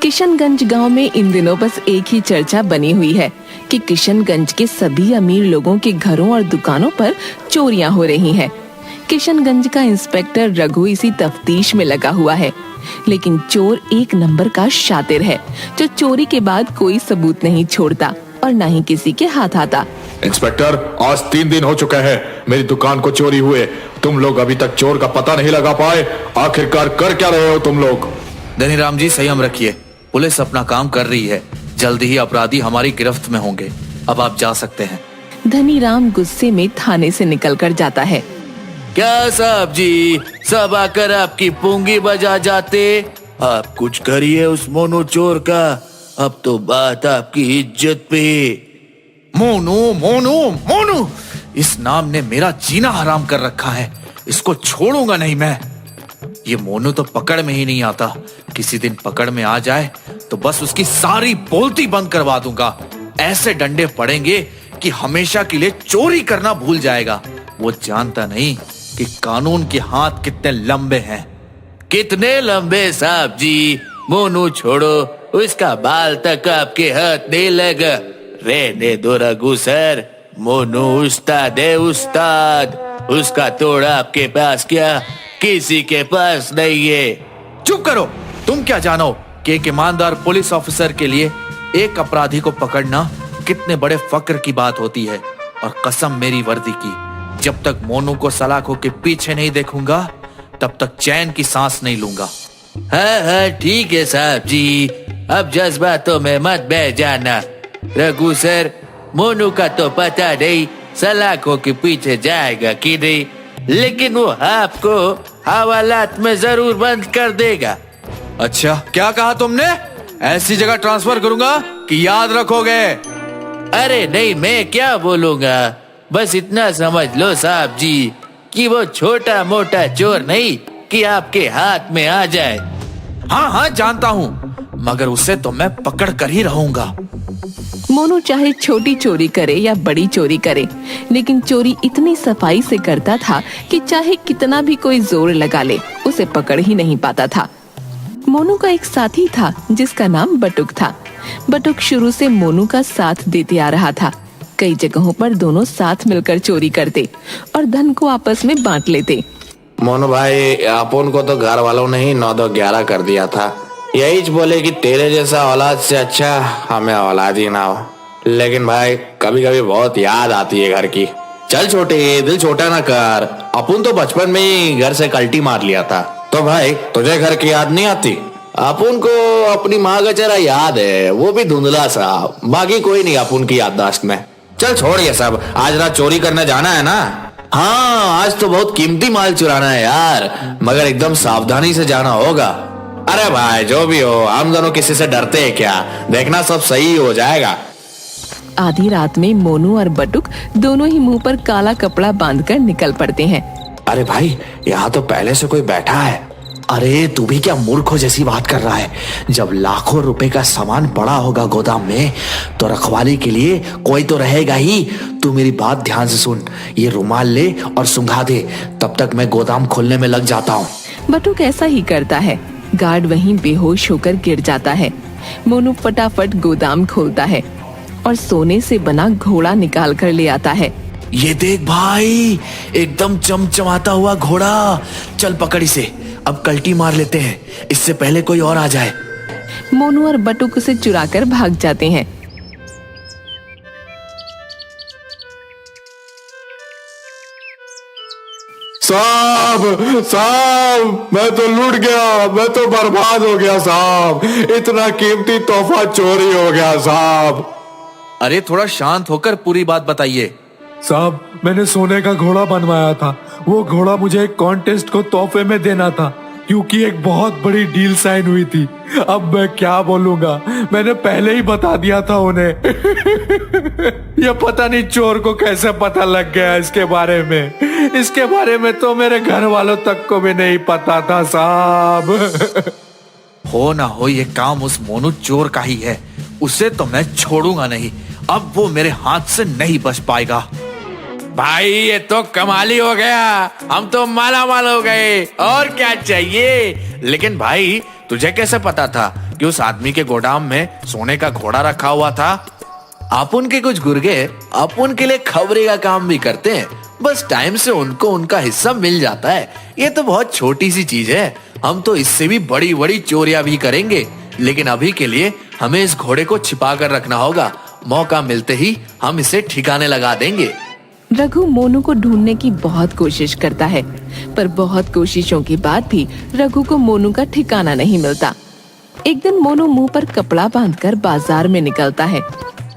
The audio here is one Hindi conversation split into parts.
किशनगंज गांव में इन दिनों बस एक ही चर्चा बनी हुई है कि किशनगंज के सभी अमीर लोगों के घरों और दुकानों पर चोरियां हो रही हैं। किशनगंज का इंस्पेक्टर रघु इसी तफ्तीश में लगा हुआ है, लेकिन चोर एक नंबर का शातिर है जो चोरी के बाद कोई सबूत नहीं छोड़ता और न ही किसी के हाथ आता। इंस्पेक्टर, आज 3 दिन हो चुके हैं मेरी दुकान को चोरी हुए। तुम लोग अभी तक चोर का पता नहीं लगा पाए। आखिरकार कर क्या रहे हो तुम लोग? धनीराम जी, संयम रखिए। पुलिस अपना काम कर रही है। जल्द ही अपराधी हमारी गिरफ्त में होंगे। अब आप जा सकते हैं। धनीराम गुस्से में थाने से निकल कर जाता है। क्या साहब जी, सब आकर आपकी पूंगी बजा जाते। आप कुछ करिए उस मोनू चोर का। अब तो बात आपकी इज्जत पे। मोनू मोनू मोनू, इस नाम ने मेरा जीना हराम कर रखा है। इसको छोड़ूंगा नहीं मैं। ये मोनू तो पकड़ में ही नहीं आता। किसी दिन पकड़ में आ जाए तो बस उसकी सारी बोलती बंद करवा दूंगा। ऐसे डंडे पड़ेंगे कि हमेशा के लिए चोरी करना भूल जाएगा। वो जानता नहीं कि कानून के हाथ कितने लंबे हैं। कितने लंबे साहब जी? मोनू छोड़ो, उसका बाल तक आपके हाथ नहीं लगा। रहने दो रघु सर। मोनू उस्ताद है, उस्ताद। उसका तोड़ आपके पास क्या किसी के पास नहीं है। चुप करो। तुम क्या जानो कि एक ईमानदार पुलिस ऑफिसर के लिए एक अपराधी को पकड़ना कितने बड़े फक्र की बात होती है। और कसम मेरी वर्दी की, जब तक मोनू को सलाखों के पीछे नहीं देखूंगा तब तक चैन की सांस नहीं लूंगा। हाँ, ठीक है साहब जी। अब जज्बातों में मत बह जाना। रघु सर, मोनू का तो पता नहीं सलाखों के पीछे जाएगा कि नहीं, लेकिन वो आपको हवालात में जरूर बंद कर देगा। अच्छा, क्या कहा तुमने? ऐसी जगह ट्रांसफर करूंगा कि याद रखोगे? अरे नहीं, मैं क्या बोलूंगा। बस इतना समझ लो साहब जी कि वो छोटा मोटा चोर नहीं कि आपके हाथ में आ जाए। हाँ हाँ, जानता हूँ, मगर उसे तो मैं पकड़ कर ही रहूंगा। मोनू चाहे छोटी चोरी करे या बड़ी चोरी करे, लेकिन चोरी इतनी सफाई से करता था कि चाहे कितना भी कोई जोर लगा ले, उसे पकड़ ही नहीं पाता था। मोनू का एक साथी था जिसका नाम बटुक था। बटुक शुरू से मोनू का साथ देते आ रहा था। कई जगहों पर दोनों साथ मिलकर चोरी करते और धन को आपस में बांट लेते। मोनू भाई, अपन को तो घर वालों ने ही 9-2-11 कर दिया था। यही बोले कि तेरे जैसा औलाद से अच्छा हमें औलाद ही ना हो। लेकिन भाई, कभी कभी बहुत याद आती है घर की। चल छोटे, दिल छोटा ना कर। अपन तो बचपन में ही घर से कल्टी मार लिया था। तो भाई, तुझे घर की याद नहीं आती? अपन को अपनी माँ का चेहरा याद है, वो भी धुंधला सा। बाकी कोई नहीं अपन की याददाश्त में। चल छोड़ ये सब। आज रात चोरी करने जाना है ना? हाँ, आज तो बहुत कीमती माल चुराना है यार, मगर एकदम सावधानी से जाना होगा। अरे भाई, जो भी हो, हम दोनों किसी से डरते हैं क्या? देखना सब सही हो जाएगा। आधी रात में मोनू और बटुक दोनों ही मुंह पर काला कपड़ा बांधकर निकल पड़ते हैं। अरे भाई, यहाँ तो पहले से कोई बैठा है। अरे तू भी क्या मूर्खों जैसी बात कर रहा है? जब लाखों रुपए का सामान पड़ा होगा गोदाम में तो रखवाली के लिए कोई तो रहेगा ही। तू मेरी बात ध्यान से सुन। ये रुमाल ले और सुंघा दे, तब तक मैं गोदाम खोलने में लग जाता हूँ। बटुक ऐसा ही करता है। गार्ड वहीं बेहोश होकर गिर जाता है। मोनू फटाफट गोदाम खोलता है और सोने से बना घोड़ा निकाल कर ले आता है। ये देख भाई, एकदम चमचमाता हुआ घोड़ा। चल पकड़ इसे, अब कल्टी मार लेते हैं, इससे पहले कोई और आ जाए। मोनू और बटुक उसे चुराकर भाग जाते हैं। साहब, साहब, मैं तो लूट गया, मैं तो बर्बाद हो गया साहब। इतना कीमती तोहफा चोरी हो गया साहब। अरे थोड़ा शांत होकर पूरी बात बताइए। साहब, मैंने सोने का घोड़ा बनवाया था। वो घोड़ा मुझे एक कॉन्टेस्ट को तोहफे में देना था, क्योंकि एक बहुत बड़ी डील साइन हुई थी। अब मैं क्या बोलूंगा, मैंने पहले ही बता दिया था उन्हें। ये पता नहीं चोर को कैसे पता लग गया इसके बारे में। इसके बारे में तो मेरे घर वालों तक को भी नहीं पता था साहब। हो ना हो, ये काम उस मोनू चोर का ही है। उसे तो मैं छोड़ूंगा नहीं। अब वो मेरे हाथ से नहीं बच पाएगा। भाई, ये तो कमाल ही हो गया। हम तो माला माल हो गए। और क्या चाहिए? लेकिन भाई, तुझे कैसे पता था कि उस आदमी के गोदाम में सोने का घोड़ा रखा हुआ था। अपुन के कुछ गुर्गे अपुन के लिए खबरी का काम भी करते हैं, बस टाइम से उनको उनका हिस्सा मिल जाता है। ये तो बहुत छोटी सी चीज है, हम तो इससे भी बड़ी बड़ी चोरियां भी करेंगे, लेकिन अभी के लिए हमें इस घोड़े को छिपा कर रखना होगा। मौका मिलते ही हम इसे ठिकाने लगा देंगे। रघु मोनू को ढूंढने की बहुत कोशिश करता है, पर बहुत कोशिशों के बाद भी रघु को मोनू का ठिकाना नहीं मिलता। एक दिन मोनू मुंह पर कपड़ा बांधकर बाजार में निकलता है।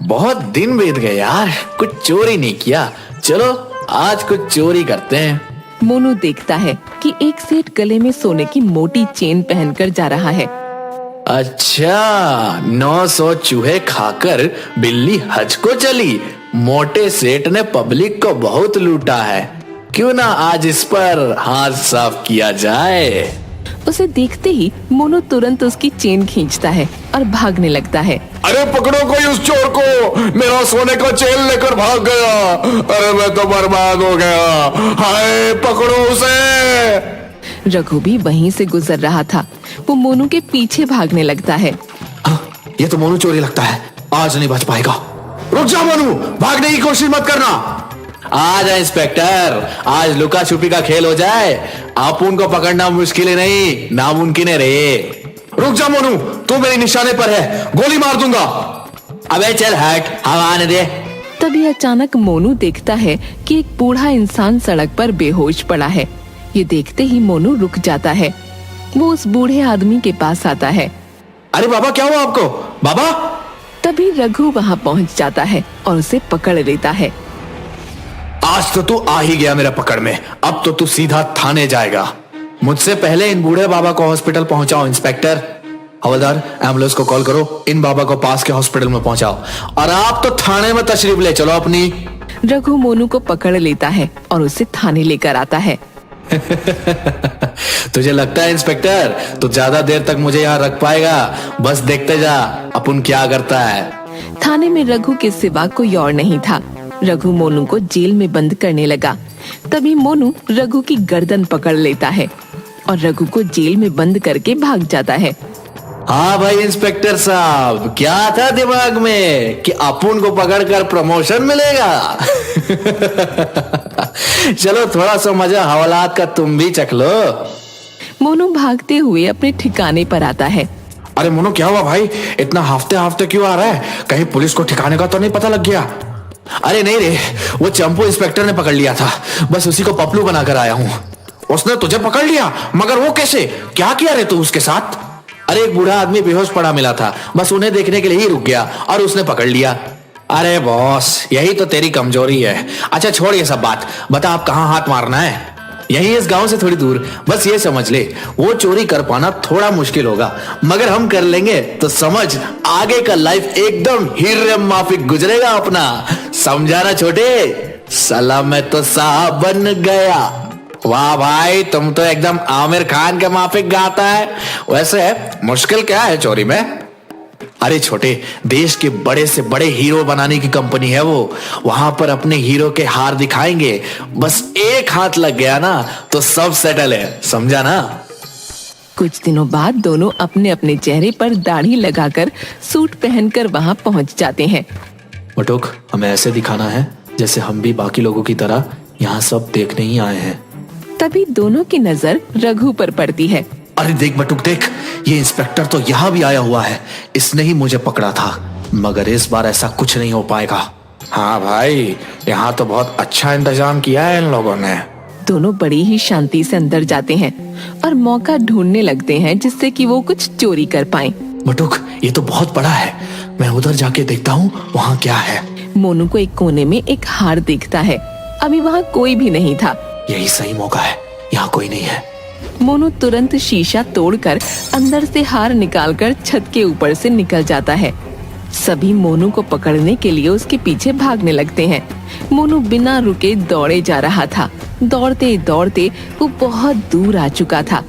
बहुत दिन बीत गए यार, कुछ चोरी नहीं किया। चलो आज कुछ चोरी करते हैं। मोनू देखता है कि एक सेठ गले में सोने की मोटी चेन पहनकर जा रहा है। अच्छा, 900 चूहे खाकर बिल्ली हज को चली। मोटे सेठ ने पब्लिक को बहुत लूटा है, क्यों ना आज इस पर हाथ साफ किया जाए। उसे देखते ही मोनू तुरंत उसकी चेन खींचता है और भागने लगता है। अरे पकड़ो कोई उस चोर को, मेरा सोने का चेन लेकर भाग गया। अरे मैं तो बर्बाद हो गया, हाय पकड़ो उसे। रघु भी वहीं से गुजर रहा था। वो मोनू के पीछे भागने लगता है। ये तो मोनू चोरी लगता है, आज नहीं बच पाएगा। रुक जा मोनू, भागने की कोशिश मत करना। आ जा इंस्पेक्टर, आज लुका छुपी का खेल हो जाए। आप उनको पकड़ना मुश्किल है नहीं, नामुमकिन है रे। रुक जा मोनू, तू मेरे निशाने पर है, गोली मार दूंगा। अबे चल हट, हवा आने दे। तभी अचानक मोनू देखता है कि एक बूढ़ा इंसान सड़क पर बेहोश पड़ा है। ये देखते ही मोनू रुक जाता है। वो उस बूढ़े आदमी के पास आता है। अरे बाबा, क्या हुआ आपको बाबा? तभी रघु वहाँ पहुँच जाता है और उसे पकड़ लेता है। आज तो तू आ ही गया मेरा पकड़ में, अब तो तू सीधा थाने जाएगा। मुझसे पहले इन बूढ़े बाबा को हॉस्पिटल पहुंचाओ। इंस्पेक्टर, हवलदार, एम्बुलेंस को कॉल करो, इन बाबा को पास के हॉस्पिटल में पहुंचाओ और आप तो थाने में तशरीफ ले चलो अपनी। रघु मोनू को पकड़ लेता है और उसे थाने लेकर आता है। तुझे लगता है इंस्पेक्टर तू ज्यादा देर तक मुझे यहाँ रख पाएगा? बस देखते जा अपुन क्या करता है। थाने में रघु के सिवा कोई और नहीं था। रघु मोनू को जेल में बंद करने लगा। तभी मोनू रघु की गर्दन पकड़ लेता है और रघु को जेल में बंद करके भाग जाता है। हाँ भाई इंस्पेक्टर साहब, क्या था दिमाग में कि अपुन को पकड़कर प्रमोशन मिलेगा? चलो थोड़ा सा मजा हवालात का तुम भी चख लो। मोनू भागते हुए अपने ठिकाने पर आता है। अरे मोनू, क्या हुआ भाई? इतना हाफते हाफते क्यों आ रहा है? कहीं पुलिस को ठिकाने का तो नहीं पता लग गया? अरे नहीं रे, वो चंपू इंस्पेक्टर ने पकड़ लिया था, बस उसी को पपलू बनाकर आया हूँ। उसने तुझे पकड़ लिया? मगर वो कैसे? क्या किया रे तू उसके साथ? अरे एक बूढ़ा आदमी बेहोश पड़ा मिला था, बस उन्हें देखने के लिए ही रुक गया और उसने पकड़ लिया। अरे बॉस, यही तो तेरी कमजोरी है। अच्छा छोड़ ये सब बात, बता आप कहाँ हाथ मारना है? यही इस गांव से थोड़ी दूर। बस ये समझ ले, वो चोरी कर पाना थोड़ा मुश्किल होगा, मगर हम कर लेंगे तो समझ आगे का लाइफ एकदम हीरे माफिक गुजरेगा अपना। समझा ना छोटे? साला मैं तो साहब बन गया। वाह भाई, तुम तो एकदम आमिर खान के माफिक गाता है। वैसे मुश्किल क्या है चोरी में? अरे छोटे, देश के बड़े से बड़े हीरो बनाने की कंपनी है वो। वहां पर अपने हीरो के हार दिखाएंगे, बस एक हाथ लग गया ना तो सब सेटल है। समझा ना? कुछ दिनों बाद दोनों अपने अपने चेहरे पर दाढ़ी लगाकर सूट पहनकर वहाँ पहुँच जाते हैं। बटुक, हमें ऐसे दिखाना है जैसे हम भी बाकी लोगों की तरह यहाँ सब देखने ही आए हैं। तभी दोनों की नजर रघु पर पड़ती है। अरे देख बटुक देख, ये इंस्पेक्टर तो यहाँ भी आया हुआ है। इसने ही मुझे पकड़ा था, मगर इस बार ऐसा कुछ नहीं हो पाएगा। हाँ भाई, यहाँ तो बहुत अच्छा इंतजाम किया है इन लोगों ने। दोनों बड़ी ही शांति से अंदर जाते हैं और मौका ढूंढने लगते हैं जिससे कि वो कुछ चोरी कर पाएं। बटुक, ये तो बहुत बड़ा है, मैं उधर जाके देखता हूँ वहाँ क्या है। मोनू को एक कोने में एक हार दिखता है। अभी वहाँ कोई भी नहीं था। यही सही मौका है, यहाँ कोई नहीं है। मोनू तुरंत शीशा तोड़कर अंदर से हार निकालकर छत के ऊपर से निकल जाता है। सभी मोनू को पकड़ने के लिए उसके पीछे भागने लगते हैं। मोनू बिना रुके दौड़े जा रहा था। दौड़ते दौड़ते वो बहुत दूर आ चुका था।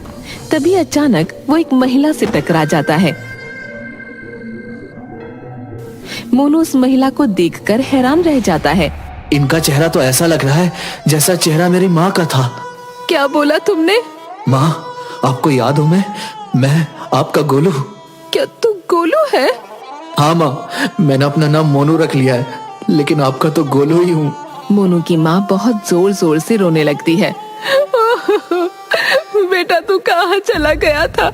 तभी अचानक वो एक महिला से टकरा जाता है। मोनू उस महिला को देखकर हैरान रह जाता है। इनका चेहरा तो ऐसा लग रहा है जैसा चेहरा मेरी माँ का था। क्या बोला तुमने? माँ, आपको याद हो मैं आपका गोलू। क्या तुम गोलू है? हाँ माँ, मैंने अपना नाम मोनू रख लिया है, लेकिन आपका तो गोलू ही हूँ। मोनू की माँ बहुत जोर जोर से रोने लगती है। बेटा तू कहाँ चला गया था?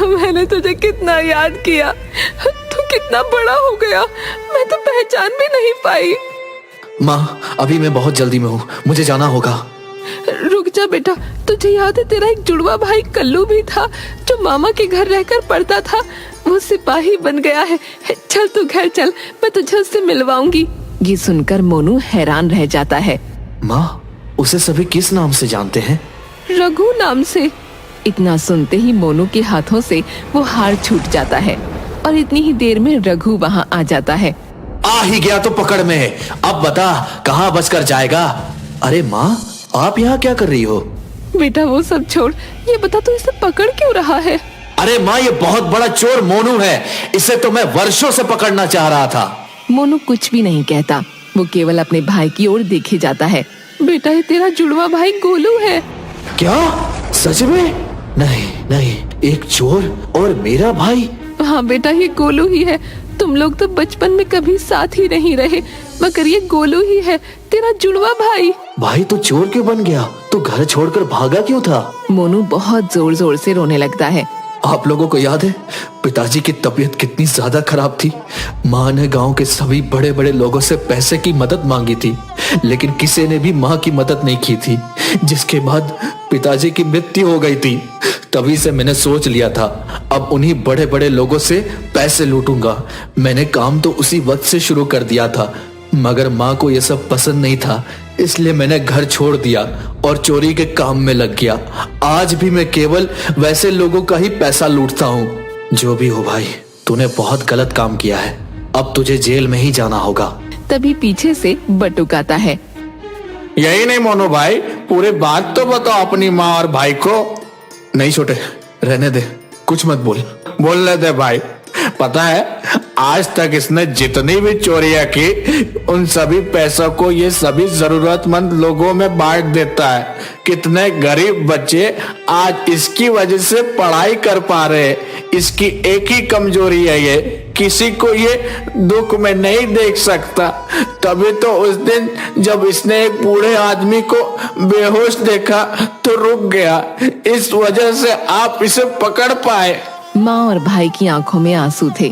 मैंने तुझे कितना याद किया, तू कितना बड़ा हो गया, मैं तो पहचान भी नहीं पाई। माँ, अभी मैं बहुत जल्दी में हूँ, मुझे जाना होगा। रुक जा बेटा, तुझे याद है तेरा एक जुड़वा भाई कल्लू भी था जो मामा के घर रहकर पढ़ता था, वो सिपाही बन गया है। चल तू घर चल, मैं तुझे उससे मिलवाऊंगी। ये सुनकर मोनू हैरान रह जाता है। माँ, उसे सभी किस नाम से जानते हैं? रघु नाम से। इतना सुनते ही मोनू के हाथों से वो हार छूट जाता है और इतनी ही देर में रघु वहाँ आ जाता है। आ ही गया तो पकड़ में, अब बता कहाँ बचकर जाएगा? अरे माँ, आप यहाँ क्या कर रही हो? बेटा वो सब छोड़, ये बता तू इसे पकड़ क्यों रहा है? अरे माँ, ये बहुत बड़ा चोर मोनू है, इसे तो मैं वर्षों से पकड़ना चाह रहा था। मोनू कुछ भी नहीं कहता, वो केवल अपने भाई की ओर देखे जाता है। बेटा ये तेरा जुड़वा भाई गोलू है। क्या? सच में? नहीं नहीं, एक चोर और मेरा भाई? हाँ बेटा, ये गोलू ही है। तुम लोग तो बचपन में कभी साथ ही नहीं रहे, मगर ये गोलू ही है, तेरा जुड़वा भाई। भाई तो चोर क्यों बन गया? तो घर छोड़कर भागा क्यों था? मोनू बहुत जोर जोर से रोने लगता है। आप लोगों को याद है पिताजी की तबीयत कितनी ज्यादा खराब थी? माँ ने गांव के सभी बड़े बड़े लोगों से पैसे की मदद मांगी थी, लेकिन किसी ने भी माँ की मदद नहीं की थी, जिसके बाद पिताजी की मृत्यु हो गई थी। तभी से मैंने सोच लिया था अब उन्हीं बड़े बड़े लोगों से पैसे लूटूंगा। मैंने काम तो उसी वक्त से शुरू कर दिया था, मगर माँ को यह सब पसंद नहीं था, इसलिए मैंने घर छोड़ दिया और चोरी के काम में लग गया। आज भी मैं केवल वैसे लोगों का ही पैसा लूटता हूँ। जो भी हो भाई, तूने बहुत गलत काम किया है, अब तुझे जेल में ही जाना होगा। तभी पीछे से बटुक आता है। यही नहीं मोनू भाई, पूरी बात तो बताओ अपनी माँ और भाई को। नहीं छोटे, रहने दे, कुछ मत बोल। बोलने दे भाई। पता है आज तक इसने जितनी भी चोरियां की उन सभी पैसों को ये सभी जरूरतमंद लोगों में बांट देता है। कितने गरीब बच्चे आज इसकी वजह से पढ़ाई कर पा रहे हैं। इसकी एक ही कमजोरी है, ये किसी को ये दुख में नहीं देख सकता। तभी तो उस दिन जब इसने एक बूढ़े आदमी को बेहोश देखा तो रुक गया। इस वजह से आप इसे पकड़ पाए। माँ और भाई की आंखों में आंसू थे,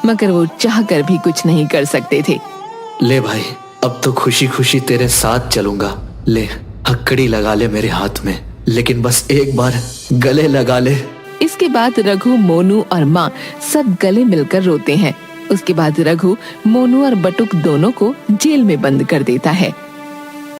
मगर वो चाहकर भी कुछ नहीं कर सकते थे। ले भाई, अब तो खुशी खुशी तेरे साथ चलूंगा। ले हथकड़ी लगा ले मेरे हाथ में, लेकिन बस एक बार गले लगा ले। इसके बाद रघु, मोनू और माँ सब गले मिलकर रोते हैं। उसके बाद रघु मोनू और बटुक दोनों को जेल में बंद कर देता है।